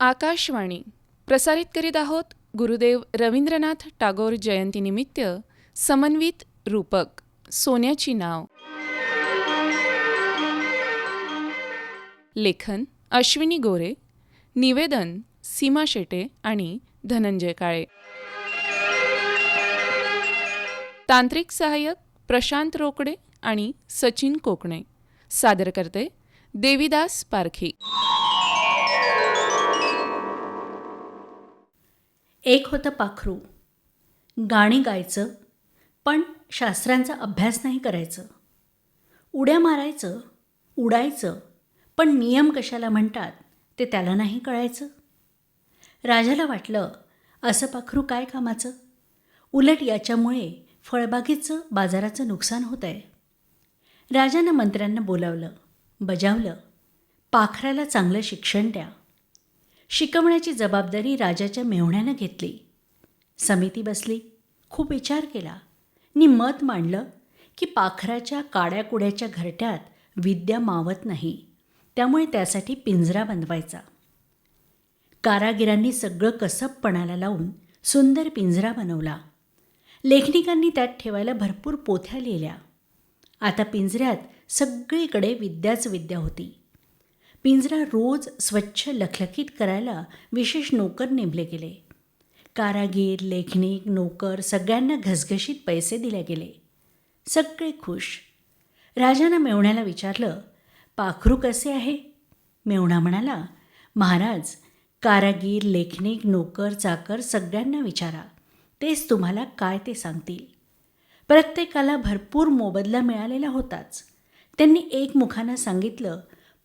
आकाशवाणी प्रसारित करीत आहोत गुरुदेव रवींद्रनाथ टागोर जयंतीनिमित्त समन्वित रूपक सोन्याची नाव. लेखन अश्विनी गोरे, निवेदन सीमा शेटे आणि धनंजय काळे. तांत्रिक सहाय्यक प्रशांत रोकडे आणि सचिन कोकणे. सादर करते देविदास पारखी. एक होतं पाखरू. गाणी गायचं, पण शास्त्रांचा अभ्यास नाही करायचं. उड्या मारायचं, उडायचं, पण नियम कशाला म्हणतात ते त्याला नाही कळायचं. राजाला वाटलं असं पाखरू काय कामाचं. उलट याच्यामुळे फळबागेचं बाजाराचं नुकसान होत आहे. राजानं मंत्र्यांना बोलावलं, बजावलं, पाखराला चांगलं शिक्षण द्या. शिकवण्याची जबाबदारी राजाच्या मेहुण्यानं घेतली. समिती बसली, खूप विचार केला नि मत मांडलं की पाखराच्या काड्याकुड्याच्या घरट्यात विद्या मावत नाही, त्यामुळे त्यासाठी पिंजरा बनवायचा. कारागिरांनी सगळं कसबपणाला लावून सुंदर पिंजरा बनवला. लेखनिकांनी त्यात ठेवायला भरपूर पोथ्या लिहिल्या. आता पिंजऱ्यात सगळीकडे विद्याच विद्या होती. पिंजरा रोज स्वच्छ लखलखीत करायला विशेष नोकर नेमले गेले. कारागीर, लेखनिक, नोकर सगळ्यांना घसघशीत पैसे दिले गेले. सगळे खुश. राजानं मेहुण्याला विचारलं, पाखरू कसे आहे? मेहुणा म्हणाला, महाराज, कारागीर, लेखनिक, नोकर, चाकर सगळ्यांना विचारा, तेच तुम्हाला काय ते सांगतील. प्रत्येकाला भरपूर मोबदला मिळालेला होताच. त्यांनी एकमुखानं सांगितलं,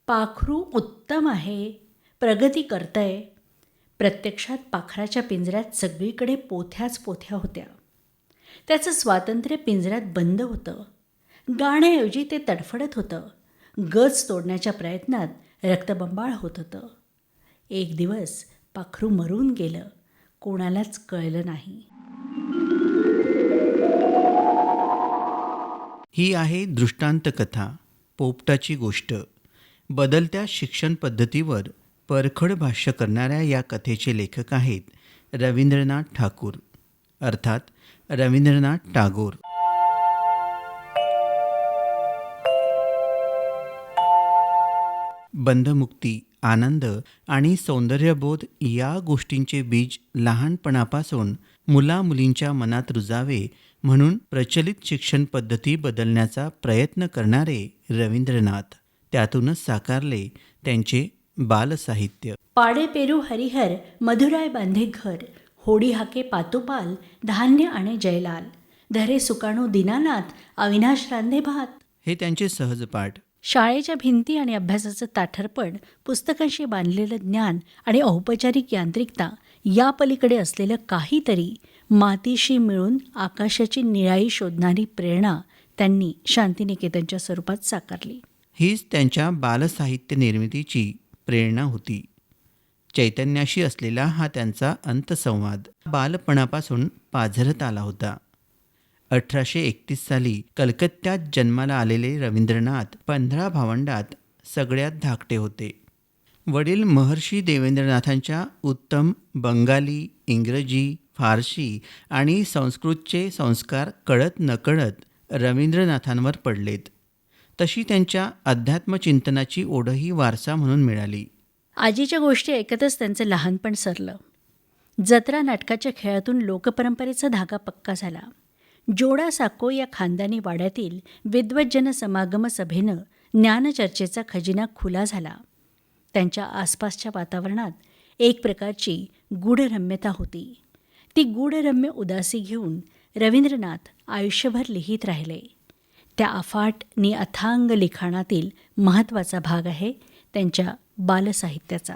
पाखरू उत्तम आहे, प्रगती करतंय. प्रत्यक्षात पाखराच्या पिंजऱ्यात सगळीकडे पोथ्याच पोथ्या होत्या. त्याचं स्वातंत्र्य पिंजऱ्यात बंद होतं. गाण्याऐवजी ते तडफडत होतं. गज तोडण्याच्या प्रयत्नात रक्तबंबाळ होत होतं. एक दिवस पाखरू मरून गेलं, कोणालाच कळलं नाही. ही आहे दृष्टांत कथा, पोपटाची गोष्ट. बदलत्या शिक्षण पद्धतीवर परखड भाष्य करणाऱ्या या कथेचे लेखक आहेत रवींद्रनाथ ठाकूर, अर्थात रवींद्रनाथ टागोर. बंधमुक्ती, आनंद आणि सौंदर्यबोध या गोष्टींचे बीज लहानपणापासून मुलामुलींच्या मनात रुजावे म्हणून प्रचलित शिक्षण पद्धती बदलण्याचा प्रयत्न करणारे रवींद्रनाथ त्यातूनच साकारले त्यांचे बालसाहित्य. पाडे पेरू हरिहर, मधुराय बांधे घर, होडी हाके पातोपाल, धान्य आणे जयलाल, धरे सुकाणू दीनानाथ, अविनाश रांधे भात. हे त्यांचे सहजपाठ. शाळेच्या भिंती आणि अभ्यासाचं ताठरपण, पुस्तकांशी बांधलेलं ज्ञान आणि औपचारिक यांत्रिकता या पलीकडे असलेलं काहीतरी मातीशी मिळून आकाशाची निळाई शोधणारी प्रेरणा त्यांनी शांतिनिकेतनच्या स्वरूपात साकारली. हीच त्यांच्या बालसाहित्य निर्मितीची प्रेरणा होती. चैतन्याशी असलेला हा त्यांचा अंतसंवाद बालपणापासून पाझरत आला होता. 1831 साली कलकत्त्यात जन्माला आलेले रवींद्रनाथ 15 भावंडात सगळ्यात धाकटे होते. वडील महर्षी देवेंद्रनाथांच्या उत्तम बंगाली, इंग्रजी, फारसी आणि संस्कृतचे संस्कार कळत नकळत रवींद्रनाथांवर पडलेत. तशी त्यांच्या अध्यात्मचिंतनाची ओढही वारसा म्हणून मिळाली. आजीच्या गोष्टी ऐकतच त्यांचं लहानपण सरलं. जत्रा नाटकाच्या खेळातून लोकपरंपरेचा धागा पक्का झाला. जोडा साको या खानदानी वाड्यातील विद्वज्जन समागम सभेनं ज्ञानचर्चेचा खजिना खुला झाला. त्यांच्या आसपासच्या वातावरणात एक प्रकारची गूढरम्यता होती. ती गूढरम्य उदासी घेऊन रवींद्रनाथ आयुष्यभर लिहित राहिले. त्या अफाट नि अथांग लिखाणातील महत्त्वाचा भाग आहे त्यांच्या बालसाहित्याचा.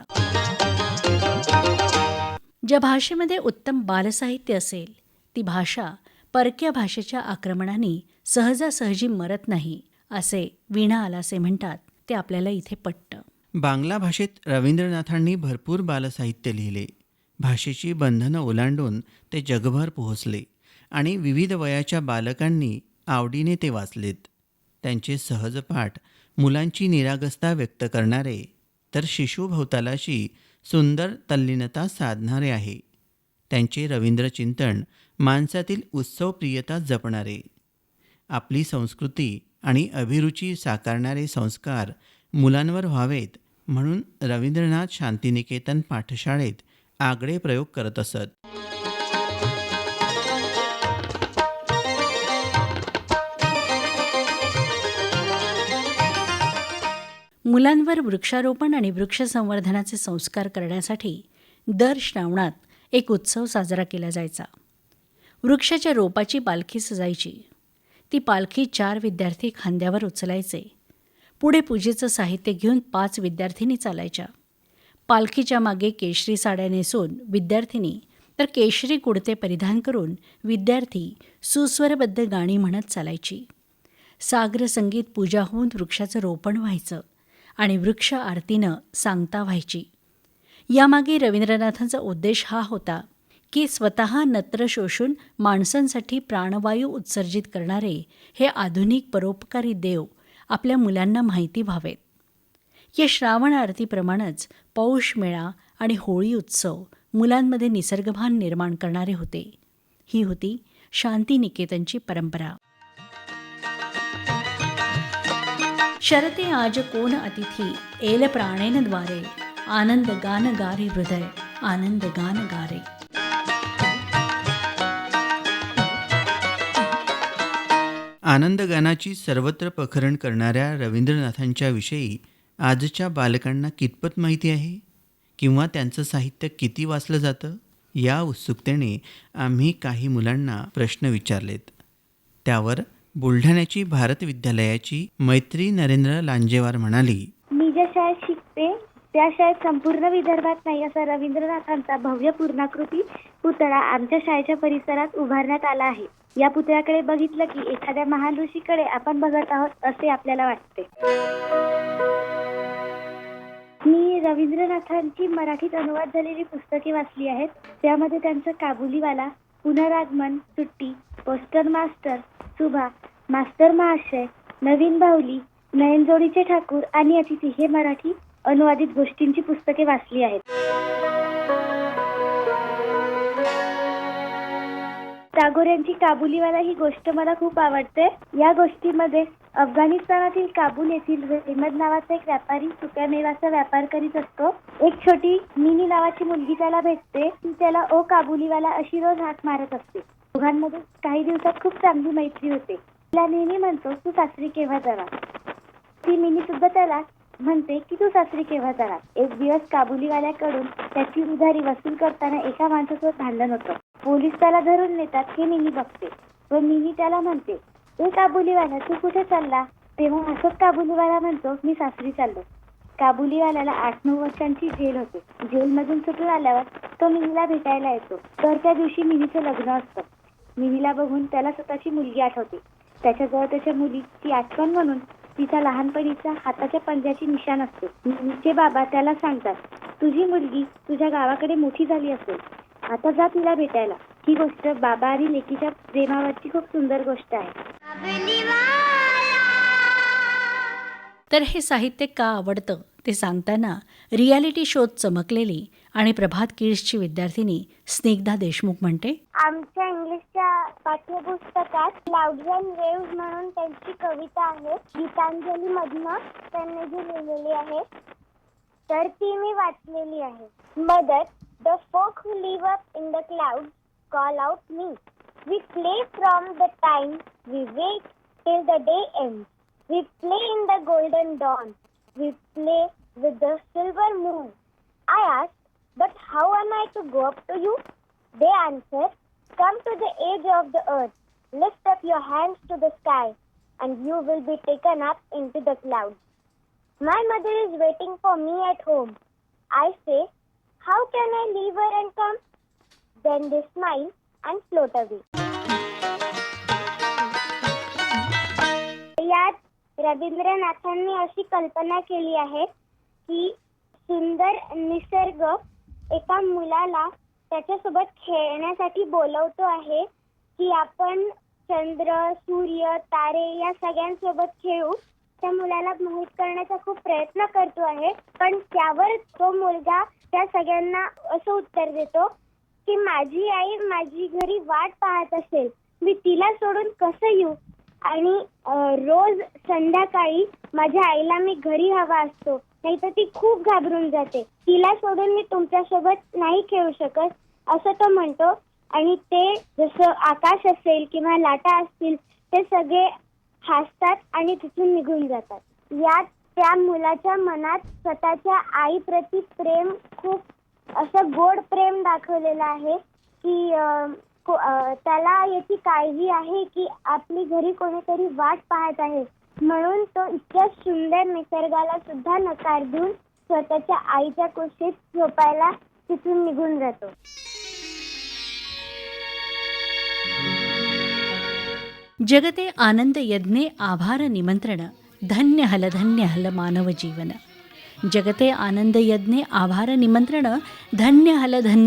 ज्या भाषेमध्ये उत्तम बालसाहित्य असेल ती भाषा परक्या भाषेच्या आक्रमणाने सहजासहजी मरत नाही, असे वीणा आलासे म्हणतात. ते आपल्याला इथे पटतं. बांगला भाषेत रवींद्रनाथांनी भरपूर बालसाहित्य लिहिले. भाषेची बंधनं ओलांडून ते जगभर पोहोचले आणि विविध वयाच्या बालकांनी आवडीने ते वाचलेत. त्यांचे सहजपाठ मुलांची निरागसता व्यक्त करणारे, तर शिशुभोवतालाची सुंदर तल्लीनता साधणारे आहे. त्यांचे रवींद्र चिंतन माणसातील उत्सवप्रियता जपणारे, आपली संस्कृती आणि अभिरुची साकारणारे संस्कार मुलांवर व्हावेत म्हणून रवींद्रनाथ शांतिनिकेतन पाठशाळेत आगळे प्रयोग करत असत. मुलांवर वृक्षारोपण आणि वृक्ष संवर्धनाचे संस्कार करण्यासाठी दर श्रावणात एक उत्सव साजरा केला जायचा. वृक्षाच्या रोपाची पालखी सजायची. ती पालखी 4 विद्यार्थी खांद्यावर उचलायचे. पुढे पूजेचं साहित्य घेऊन 5 विद्यार्थिनी चालायच्या. पालखीच्या मागे केशरी साड्या नेसून विद्यार्थिनी तर केशरी कुडते परिधान करून विद्यार्थी सुस्वरबद्ध गाणी म्हणत चालायची. साग्र संगीत पूजा होऊन वृक्षाचं रोपण व्हायचं आणि वृक्ष आरतीनं सांगता व्हायची. यामागे रवींद्रनाथांचा उद्देश हा होता की स्वतः नत्र शोषून माणसांसाठी प्राणवायू उत्सर्जित करणारे हे आधुनिक परोपकारी देव आपल्या मुलांना माहिती व्हावेत. या श्रावण आरतीप्रमाणेच पौष मेळा आणि होळी उत्सव मुलांमध्ये निसर्गभान निर्माण करणारे होते. ही होती शांतिनिकेतनची परंपरा. शरते आज कोण अतिथी एल प्राणेन द्वारे, आनंद गान गारे हृदय, आनंद गान गारे. आनंदगानाची सर्वत्र पखरण करणाऱ्या रवींद्रनाथांच्या विषयी आजच्या बालकांना कितपत माहिती आहे किंवा त्यांचं साहित्य किती वाचलं जातं, या उत्सुकतेने आम्ही काही मुलांना प्रश्न विचारलेत. त्यावर बुलढाण्याची भारत विद्यालयाची मैत्री नरेंद्र लांजेवार म्हणाली, मी ज्या शाळेत शिकते त्या शाळेत संपूर्ण विदर्भात नाही असा रवींद्रनाथांचा भव्य पूर्णाकृती पुतळा आमच्या शाळेच्या परिसरात उभारण्यात आला आहे. या पुतळ्याकडे बघितलं की एखाद्या महान ऋषीकडे आपण बघत आहोत असे आपल्याला वाटते. मी रवींद्रनाथांची मराठीत अनुवाद झालेली पुस्तके वाचली आहेत. त्यामध्ये त्यांचं काबुलीवाला, पुनरागमन, सुट्टी, पोस्टर मास्टर, सुभा, मास्तर महाशय, नवीन बाहुली, नयनजोडीचे ठाकूर आणि अतिथी हे मराठी अनुवादित गोष्टींची पुस्तके वाचली आहेत. टागोर यांची काबुलीवाला ही गोष्ट मला खूप आवडते. या गोष्टीमध्ये अफगाणिस्तानातील काबूल येथील अहमद नावाचा एक व्यापारी सुक्या मेवाचा व्यापार करीत असतो. एक छोटी मिनी नावाची मुलगी त्याला भेटते. ती त्याला ओ काबुलीवाला अशी रोज हाक मारत असते. दोघांमध्ये काही दिवसात खूप चांगली मैत्री होते. तिला नेहमी म्हणतो तू सासरी केव्हा जाणार. ती मिनी सुद्धा त्याला म्हणते की तू सासरी केव्हा जाणार. एक दिवस काबुलीवाल्याकडून त्याची उधारी वसूल करताना एका माणसासोबत भांडण होतं. पोलीस त्याला धरून नेतात. हे मिनी बघते व मिनी त्याला म्हणते ए काबुलीवाला तू कुठे चालला. तेव्हा असंच काबुलीवाला म्हणतो मी सासरी चाललो. काबुलीवाल्याला 8-9 वर्षांची जेल होते. जेलमधून सुटून आल्यावर तो मिनीला भेटायला येतो. तर त्या दिवशी मिनीचं लग्न असतं. मिनीला बघून त्याला स्वतःची मुलगी आठवते. त्याच्याजवळ त्याच्या मुलीची आठवण म्हणून तिचा लहानपणीचा हाताच्या पंजाची निशाण असते. मिनीचे बाबा त्याला सांगतात तुझी मुलगी तुझ्या गावाकडे मोठी झाली असेल. आता जा तिला भेटायला. ही गोष्ट बाबा आणि लेकीच्या प्रेमावरची खूप सुंदर गोष्ट आहे. तर हे साहित्य का आवडतं ते सांगताना रियालिटी शोत चमकलेली आणि प्रभात किड्सची विद्यार्थिनी स्निग्धा देशमुख म्हणते, आमच्या इंग्लिशच्या पाठ्यपुस्तकात क्लाउड्स अँड वेव्स म्हणून त्यांची कविता आहे. गीतांजली मधनं त्यांनी जी लिहिलेली आहे तर ती मी वाचलेली आहे. Mother the folk who live up in the clouds call out me. We play from the time we wait till the day ends. We play in the golden dawn. We play with the silver moon. I ask, but how am I to go up to you? They answer, come to the edge of the earth. Lift up your hands to the sky and you will be taken up into the clouds. My mother is waiting for me at home. I say, how can I leave her and come? Then they smile and float away. यात रवींद्रनाथांनी अशी कल्पना केली आहे की सुंदर निसर्ग एका मुलाला त्याच्यासोबत खेळण्यासाठी बोलवतो आहे की आपण चंद्र, सूर्य, तारे या सगळ्यांसोबत खेळू. त्या मुलाला मोहित करण्याचा खूप प्रयत्न करतो आहे पण त्यावर तो मुलगा त्या सगळ्यांना असं उत्तर देतो की माझी आई माझी घरी वाट पाहत असेल, मी तिला सोडून कसं येऊ. आणि रोज संध्याकाळी माझ्या आईला मी घरी हवा असतो, नाहीतर ती खूप घाबरून जाते. तिला सोडून मी तुमच्यासोबत नाही खेळू शकत असं तो म्हणतो. आणि ते जसं आकाश असेल किंवा लाटा असतील ते सगळे हसतात आणि तिथून निघून जातात. यात त्या मुलाच्या मनात स्वतःच्या आईप्रती प्रेम, खूप असं गोड प्रेम दाखवलेलं आहे की त्याला याची काळजी आहे की आपली घरी कोणीतरी वाट पाहत आहे. म्हणून तो इतक्या सुंदर निसर्गाला सुद्धा नकार देऊन स्वतःच्या आईच्या कुशीत झोपायला तिथून निघून जातो. जगते आनंद यज्ञे आभार निमंत्रण, धन्य हल मानव जीवन. जगते आनंद यज्ञे आभार निमंत्रण, धन्य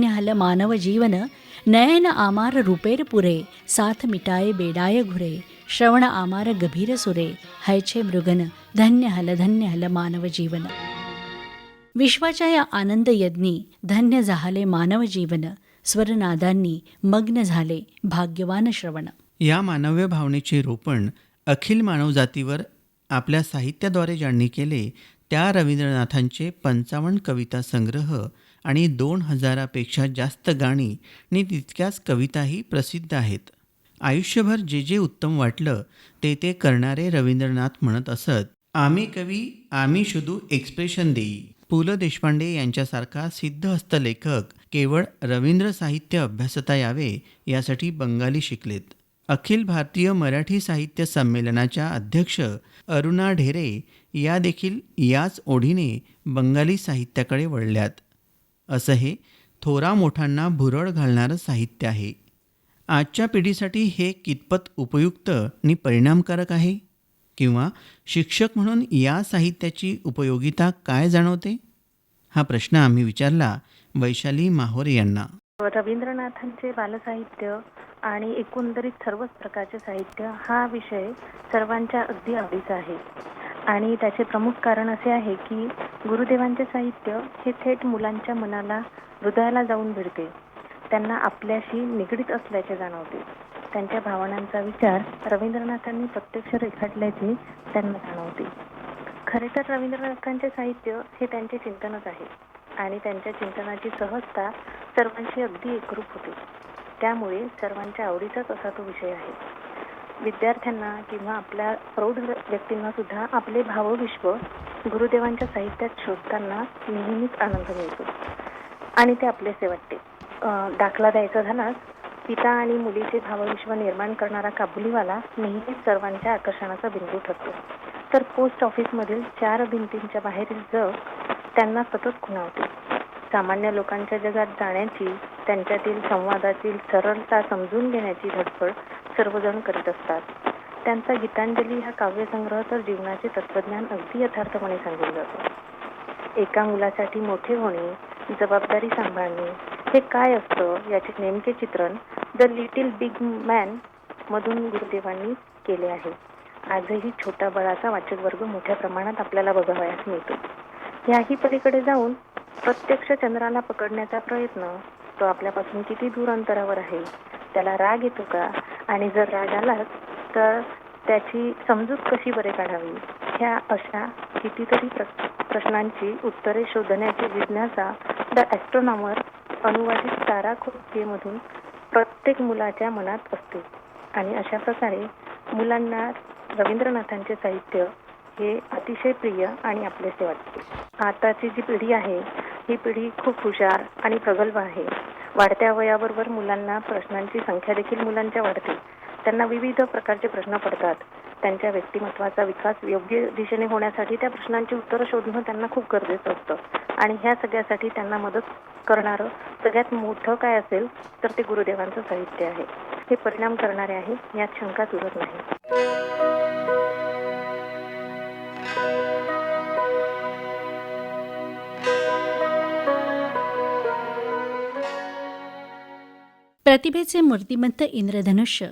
हल मानव जीवन. नयन आमार रूपेर पुरे, साथ मिटाए बेडाय घुरे. श्रवण आमार गभीर सुरे, हैछे मृगन, धन्य हल मानव जीवन. विश्वाच्या या आनंद यज्ञी धन्य झाले मानव जीवन. स्वरनादांनी मग्न झाले भाग्यवान श्रवण. या मानव्य भावनेचे रोपण अखिल मानवजातीवर आपल्या साहित्याद्वारे ज्यांनी केले त्या रवींद्रनाथांचे 55 कविता संग्रह आणि 2000पेक्षा जास्त गाणी आणि तितक्याच कविताही प्रसिद्ध आहेत. आयुष्यभर जे जे उत्तम वाटलं ते करणारे रवींद्रनाथ म्हणत असत, आम्ही कवी आम्ही शुधू एक्सप्रेशन देई. पु ल देशपांडे यांच्यासारखा सिद्धहस्त लेखक केवळ रवींद्र साहित्य अभ्यासता यावे यासाठी बंगाली शिकलेत. अखिल भारतीय मराठी साहित्य संमेलनाच्या अध्यक्ष अरुणा ढेरे या देखील याच ओढीने बंगाली साहित्याकडे वळल्यात. असं हे थोरा मोठ्यांना भुरळ घालणारं साहित्य आहे. आजच्या पिढीसाठी हे कितपत उपयुक्त आणि परिणामकारक आहे, किंवा शिक्षक म्हणून या साहित्याची उपयोगिता काय जाणवते, हा प्रश्न आम्ही विचारला वैशाली माहोरे यांना. रवींद्रनाथांचे बालसाहित्य आणि एकंदरीत सर्वच प्रकारचे साहित्य हा विषय सर्वांच्या अगदी आवडीचा आहे. आणि त्याचे प्रमुख कारण असे आहे की गुरुदेवांचे साहित्य हे थेट मुलांच्या मनाला, हृदयाला जाऊन भिडते. त्यांना आपल्याशी निगडीत असल्याचे जाणवते. त्यांच्या भावनांचा विचार रवींद्रनाथांनी प्रत्यक्ष रेखाटल्याचे त्यांना जाणवते. खरे तर रवींद्रनाथांचे साहित्य हे त्यांचे चिंतनच आहे आणि त्यांच्या चिंतनाची सहजता सर्वांशी अगदी एकरूप होते. त्यामुळे सर्वांच्या आवडीचाच असा तो विषय आहे. विद्यार्थ्यांना किंवा आपल्या प्रौढ व्यक्तींना सुद्धा आपले भावविश्व गुरुदेवांच्या साहित्यात शोधताना नेहमीच आनंद मिळतो आणि ते आपलेसे वाटते. दाखला द्यायचा झालाच, पिता आणि मुलीचे भावविश्व निर्माण करणारा काबुलीवाला नेहमीच सर्वांच्या आकर्षणाचा बिंदू ठरतो. तर पोस्ट ऑफिसमधील 4 भिंतींच्या बाहेरील जग त्यांना सतत खुणावते. सामान्य लोकांच्या जगात जाण्याची, त्यांच्यातील संवादातील सरळता समजून घेण्याची धडपड सर्वजण करीत असतात. त्यांचा गीतांजली हा काव्यसंग्रह तर जीवनाचे तत्त्वज्ञान अगदी यथार्थपणे सांगून जातो. एका मुलासाठी मोठे होणे, जबाबदारी सांभाळणे हे काय असतं याचे नेमके चित्रण द लिटिल बिग मॅन मधून गुरुदेवांनी केले आहे. आजही छोटा बळाचा वाचक वर्ग मोठ्या प्रमाणात आपल्याला बघावयास मिळतो. याही पलीकडे जाऊन प्रत्यक्ष चंद्राला पकडण्याचा प्रयत्न, तो आपल्यापासून किती दूर अंतरावर आहे, त्याला राग येतो का, आणि जर राग आलाच तर त्याची समजूत कशी बरे काढावी, ह्या अशा कितीतरी प्रश्नांची उत्तरे शोधण्याची जिज्ञासा द ॲस्ट्रोनॉमर अनुवादित तारा खोपकेमधून प्रत्येक मुलाच्या मनात असते. आणि अशा प्रकारे मुलांना रवींद्रनाथांचे साहित्य हे अतिशय प्रिय आणि आपलेसे वाटते. आताची जी पिढी आहे ही पिढी खूप हुशार आणि प्रगल्भ आहे. वाढत्या वयाबरोबर मुलांना प्रश्नांची संख्या देखील मुलांच्या वाढते. त्यांना विविध प्रकारचे प्रश्न पडतात. त्यांच्या व्यक्तिमत्वाचा विकास योग्य दिशेने होण्यासाठी त्या प्रश्नांची उत्तरं शोधणं त्यांना खूप गरजेचं असतं. आणि ह्या सगळ्यासाठी त्यांना मदत करणारं सगळ्यात मोठं काय असेल तर ते गुरुदेवांचं साहित्य आहे. हे परिणाम करणारे आहे, यात शंकाच उरत नाही. प्रतिभेचे मूर्तिमंत इंद्रधनुष्य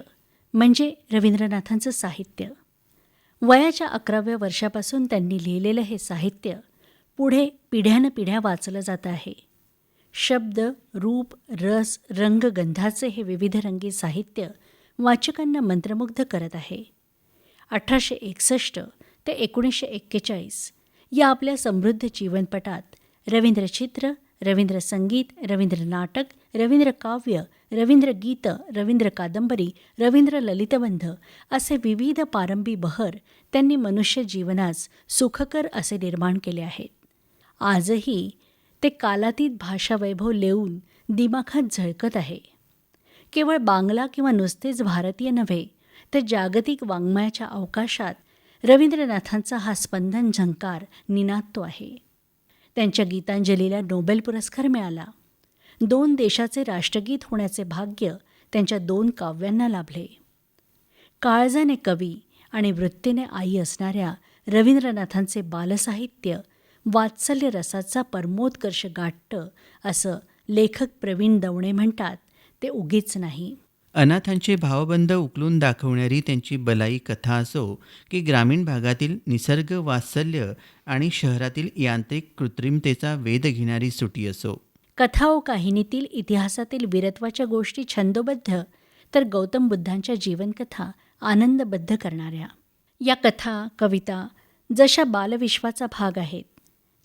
म्हणजे रवींद्रनाथांचं साहित्य. वयाच्या 11व्या वर्षापासून त्यांनी लिहिलेलं हे साहित्य पुढे पिढ्यानपिढ्या वाचलं जात आहे. शब्द, रूप, रस, रंग, गंधाचे हे विविधरंगी साहित्य वाचकांना मंत्रमुग्ध करत आहे. 1861 ते 1941 या आपल्या समृद्ध जीवनपटात रवींद्र चित्र, रवींद्र संगीत, रवींद्र नाटक, रवींद्र काव्य, रवींद्र गीत, रवींद्र कादंबरी, रवींद्र ललितबंध असे विविध पारंबी बहर त्यांनी मनुष्य जीवनास सुखकर असे निर्माण केले आहेत. आजही ते कालातीत भाषावैभव लेऊन दिमाखात झळकत आहे. केवळ बांगला किंवा नुसतेच भारतीय नव्हे तर जागतिक वाङ्मयाच्या अवकाशात रवींद्रनाथांचा हा स्पंदन झंकार निनादतो आहे. त्यांच्या गीतांजलीला नोबेल पुरस्कार मिळाला. 2 देशाचे राष्ट्रगीत होण्याचे भाग्य त्यांच्या 2 काव्यांना लाभले. काळजाने कवी आणि वृत्तीने आई असणाऱ्या रवींद्रनाथांचे बालसाहित्य वात्सल्य रसाचा परमोत्कर्ष गाठतं असं लेखक प्रवीण दवणे म्हणतात ते उगीच नाही. अनाथांचे भावबंध उकलून दाखवणारी त्यांची बलाई कथा असो की ग्रामीण भागातील निसर्ग वात्सल्य आणि शहरातील यांत्रिक कृत्रिमतेचा वेध घेणारी सुटी असो. कथा व काहिनीतील इतिहासातील वीरत्वाच्या गोष्टी छंदोबद्ध तर गौतम बुद्धांच्या जीवनकथा आनंदबद्ध करणाऱ्या. या कथा, कविता जशा बालविश्वाचा भाग आहेत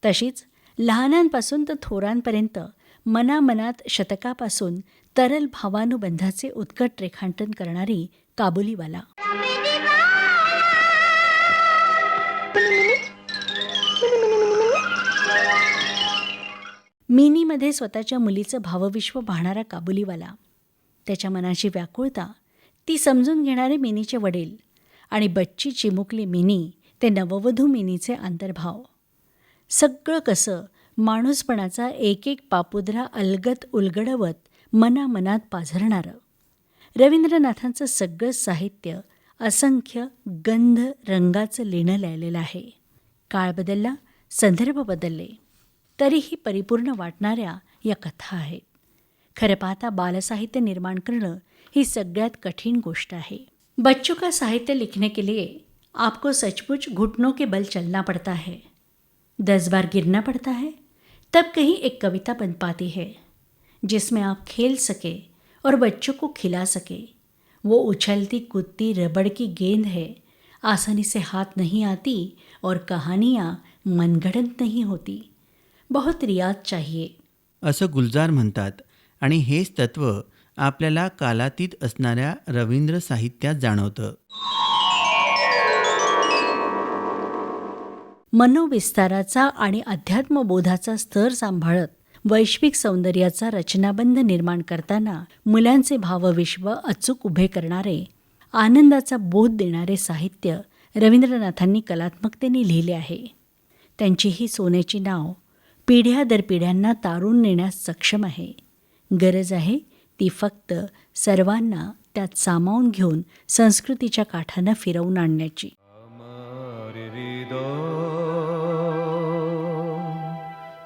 तशीच लहानांपासून तर थोरांपर्यंत मनामनात शतकापासून तरल भावानुबंधाचे उत्कट रेखांकन करणारी काबुलीवाला. मिनीमध्ये स्वतःच्या मुलीचं भावविश्व पाहणारा काबुलीवाला, त्याच्या मनाची व्याकुळता ती समजून घेणारे मिनीचे वडील आणि बच्ची चिमुकली मिनी ते नववधू मिनीचे अंतर्भाव. सगळं कसं माणूसपणाचा एक एक पापुद्रा अलगत उलगडवत मनामनात पाझरणारं. रवींद्रनाथांचं सगळं साहित्य असंख्य गंध रंगाचं लिणं लिहिलेलं आहे. काळ बदलला, संदर्भ बदलले, तरीही परिपूर्ण वाटणाऱ्या या कथा आहेत. खरं पाहता बालसाहित्य निर्माण करणं ही सगळ्यात कठीण गोष्ट आहे. बच्चों का साहित्य लिखने के लिए आपको सचमुच घुटनों के बल चलना पड़ता है. 10 बार गिरना पड़ता है, तब कहीं एक कविता बन पाती है जिसमें आप खेल सके और बच्चों को खिला सके. वो उछलती कूदती रबड़ की गेंद है, आसानी से हाथ नहीं आती और कहानियाँ मनगढ़ंत नहीं होती. बहुत रियाज चाहिए. असं गुलजार म्हणतात आणि हेच तत्त्व आपल्याला कालातीत असणाऱ्या रवींद्र साहित्यात जाणवतं. मनोविस्ताराचा आणि अध्यात्मबोधाचा स्तर सांभाळत वैश्विक सौंदर्याचा रचनाबंध निर्माण करताना मुलांचे भावविश्व अचूक उभे करणारे, आनंदाचा बोध देणारे साहित्य रवींद्रनाथांनी कलात्मकतेने लिहिले आहे. त्यांची ही सोन्याची नाव पिढ्या दर पिढ्यांना तारून नेण्यास सक्षम आहे. गरज आहे ती फक्त सर्वांना त्यात सामावून घेऊन संस्कृतीच्या काठानं फिरवून आणण्याची.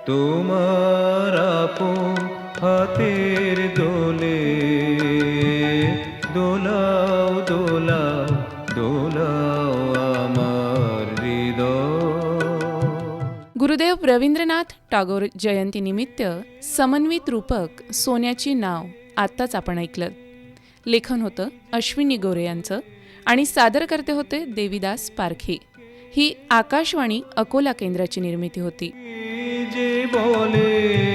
तुम्हारा पो हातेर दोले दोलाव दोलाव दोलाव आमार हृदय. गुरुदेव रवींद्रनाथ टागोर जयंतीनिमित्त समन्वित रूपक सोन्याची नाव आत्ताच आपण ऐकलं. लेखन होतं अश्विनी गोरे यांचं आणि सादरकर्ते होते देवीदास पारखी. ही आकाशवाणी अकोला केंद्राची निर्मिती होती. जे बोले